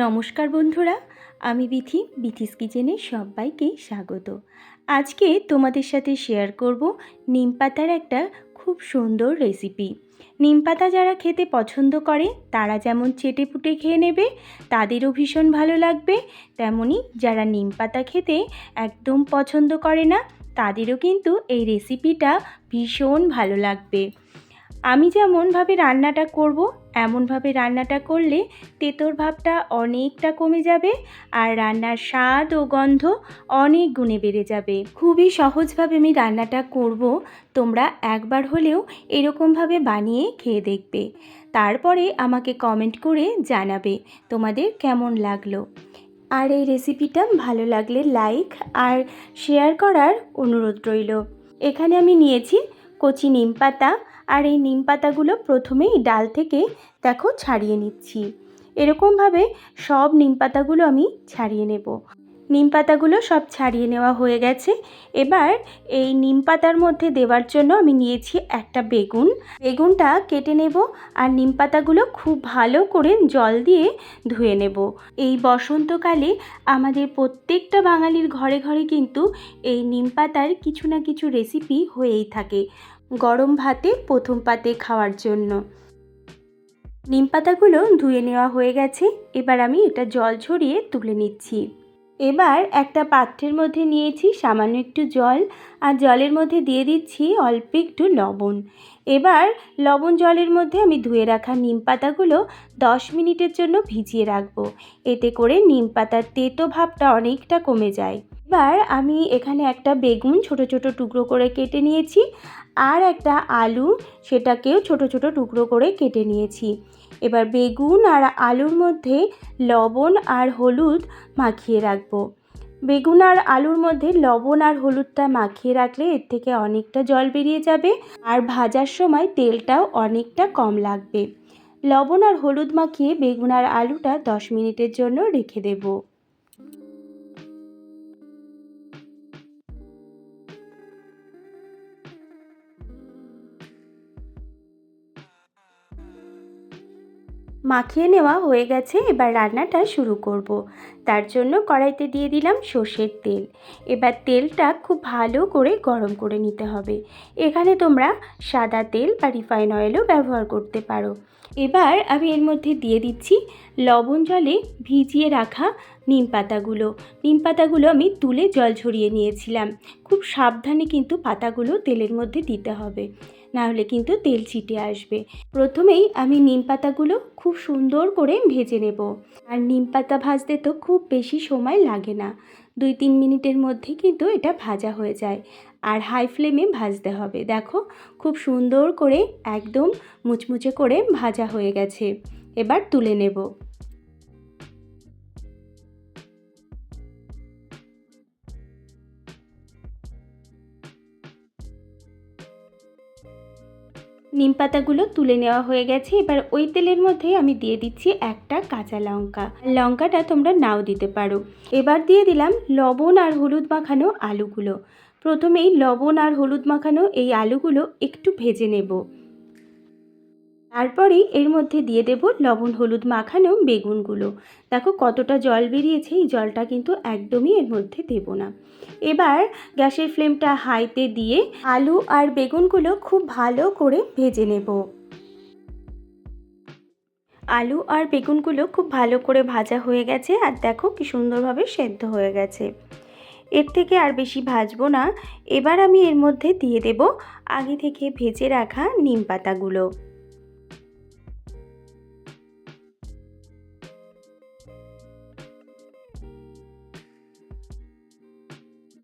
নমস্কার বন্ধুরা, আমি বিথিস কিচেনে সবাইকে স্বাগত। আজকে তোমাদের সাথে শেয়ার করব নিম পাতার একটা খুব সুন্দর রেসিপি। নিম পাতা যারা খেতে পছন্দ করে তারা যেমন চেটেপুটে খেয়ে নেবে, তাদেরও ভীষণ ভালো লাগবে, তেমনি যারা নিম পাতা খেতে একদম পছন্দ করে না তাদেরও কিন্তু এই রেসিপিটা ভীষণ ভালো লাগবে। আমি যেমনভাবে রান্নাটা করব এমনভাবে রান্নাটা করলে তেঁতোর ভাবটা অনেকটা কমে যাবে আর রান্নার স্বাদ ও গন্ধ অনেক গুণে বেড়ে যাবে। খুবই সহজভাবে আমি রান্নাটা করব, তোমরা একবার হলেও এরকমভাবে বানিয়ে খেয়ে দেখবে, তারপরে আমাকে কমেন্ট করে জানাবে তোমাদের কেমন লাগলো। আর এই রেসিপিটা ভালো লাগলে লাইক আর শেয়ার করার অনুরোধ রইল। এখানে আমি নিয়েছি কচি নিম পাতা, আর এই নিম পাতাগুলো প্রথমেই ডাল থেকে দেখো ছাড়িয়ে নিচ্ছি। এরকমভাবে সব নিম পাতাগুলো আমি ছাড়িয়ে নেব। নিম পাতাগুলো সব ছাড়িয়ে নেওয়া হয়ে গেছে। এবার এই নিম পাতার মধ্যে দেওয়ার জন্য আমি নিয়েছি একটা বেগুনটা কেটে নেব আর নিম পাতাগুলো খুব ভালো করে জল দিয়ে ধুয়ে নেব। এই বসন্তকালে আমাদের প্রত্যেকটা বাঙালির ঘরে ঘরে কিন্তু এই নিম পাতার কিছু না কিছু রেসিপি হয়েই থাকে গরম ভাতে প্রথম পাতে খাওয়ার জন্য। নিম পাতাগুলো ধুয়ে নেওয়া হয়ে গেছে। এবার আমি এটা জল ঝরিয়ে তুলে নিচ্ছি। এবার একটা পাত্রের মধ্যে নিয়েছি সামান্য একটু জল, আর জলের মধ্যে দিয়ে দিচ্ছি অল্প একটু লবণ। এবার লবণ জলের মধ্যে আমি ধুয়ে রাখা নিম পাতাগুলো 10 মিনিটের জন্য ভিজিয়ে রাখবো। এতে করে নিম পাতার তেতো ভাবটা অনেকটা কমে যায়। এবার আমি এখানে একটা বেগুন ছোট ছোট টুকরো করে কেটে নিয়েছি, আর একটা আলু সেটাকেও ছোট ছোট টুকরো করে কেটে নিয়েছি। এবার বেগুন আর আলুর মধ্যে লবণ আর হলুদ মাখিয়ে রাখবো। বেগুন আর আলুর মধ্যে লবণ আর হলুদটা মাখিয়ে রাখলে এর থেকে অনেকটা জল বেরিয়ে যাবে, আর ভাজার সময় তেলটাও অনেকটা কম লাগবে। লবণ আর হলুদ মাখিয়ে বেগুন আর আলুটা 10 মিনিটের জন্য রেখে দেব। মাখিয়ে নেওয়া হয়ে গেছে। এবার রান্নাটা শুরু করব। তার জন্য কড়াইতে দিয়ে দিলাম সর্ষের তেল। এবার তেলটা খুব ভালো করে গরম করে নিতে হবে। এখানে তোমরা সাদা তেল বা রিফাইন অয়েলও ব্যবহার করতে পারো। এবার আমি এর মধ্যে দিয়ে দিচ্ছি লবণ জলে ভিজিয়ে রাখা নিম পাতাগুলো আমি তুলে জল ঝরিয়ে নিয়েছিলাম। খুব সাবধানে কিন্তু পাতাগুলো তেলের মধ্যে দিতে হবে, না হলে কিন্তু তেল ছিটে আসবে। প্রথমেই আমি নিম পাতাগুলো খুব সুন্দর করে ভেজে নেব। আর নিম পাতা ভাজতে তো খুব বেশি সময় লাগে না, 2-3 মিনিটের মধ্যে কিন্তু এটা ভাজা হয়ে যায়। আর হাই ফ্লেমে ভাজতে হবে। দেখো খুব সুন্দর করে একদম মুচমুচে করে ভাজা হয়ে গেছে। এবার তুলে নেব। নিম পাতাগুলো তুলে নেওয়া হয়ে গেছে। এবার ওই তেলের মধ্যে আমি দিয়ে দিচ্ছি একটা কাঁচা লঙ্কাটা তোমরা নাও দিতে পারো। এবার দিয়ে দিলাম লবণ আর হলুদ মাখানো আলুগুলো। প্রথমেই লবণ আর হলুদ মাখানো এই আলুগুলো একটু ভেজে নেব। তারপরেই এর মধ্যে দিয়ে দেব লবণ হলুদ মাখানো বেগুনগুলো। দেখো কতটা জল বেরিয়েছে, এই জলটা কিন্তু একদমই এর মধ্যে দেব না। এবার গ্যাসের ফ্লেমটা হাইতে দিয়ে আলু আর বেগুনগুলো খুব ভালো করে ভেজে নেব। আলু আর বেগুনগুলো খুব ভালো করে ভাজা হয়ে গেছে, আর দেখো কি সুন্দরভাবে সেদ্ধ হয়ে গেছে। এর থেকে আর বেশি ভাজবো না। এবার আমি এর মধ্যে দিয়ে দেব আগে থেকে ভেজে রাখা নিম পাতাগুলো।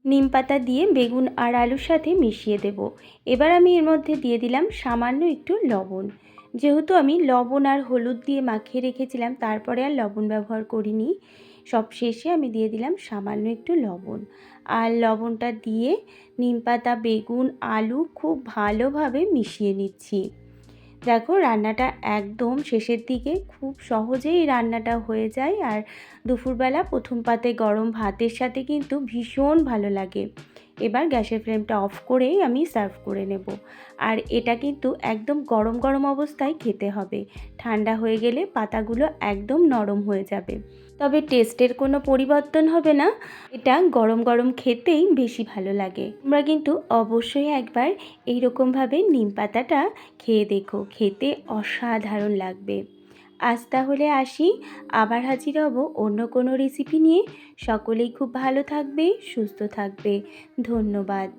নিম পাতা দিয়ে বেগুন আর আলুর সাথে মিশিয়ে দেব। এবার আমি এর মধ্যে দিয়ে দিলাম সামান্য একটু লবণ। যেহেতু আমি লবণ আর হলুদ দিয়ে মাখিয়ে রেখেছিলাম, তারপরে আর লবণ ব্যবহার করিনি। সব শেষে আমি দিয়ে দিলাম সামান্য একটু লবণ। আর লবণটা দিয়ে নিম পাতা বেগুন আলু খুব ভালোভাবে মিশিয়ে নিচ্ছি। দেখো রান্নাটা একদম শেষের দিকে, খুব সহজেই রান্নাটা হয়ে যায়। আর দুপুরবেলা প্রথম পাতে গরম ভাতের সাথে কিন্তু ভীষণ ভালো লাগে। এবার গ্যাসের ফ্লেমটা অফ করেই আমি সার্ভ করে নেব। আর এটা কিন্তু একদম গরম গরম অবস্থায় খেতে হবে, ঠান্ডা হয়ে গেলে পাতাগুলো একদম নরম হয়ে যাবে। তবে টেস্টের কোনো পরিবর্তন হবে না, এটা গরম গরম খেতেই বেশি ভালো লাগে। তোমরা কিন্তু অবশ্যই একবার এইরকমভাবে নিম পাতাটা খেয়ে দেখো, খেতে অসাধারণ লাগবে। আজ তাহলে আসি, আবার হাজির হব অন্য কোনো রেসিপি নিয়ে। সকলেই খুব ভালো থাকবে, সুস্থ থাকবে। ধন্যবাদ।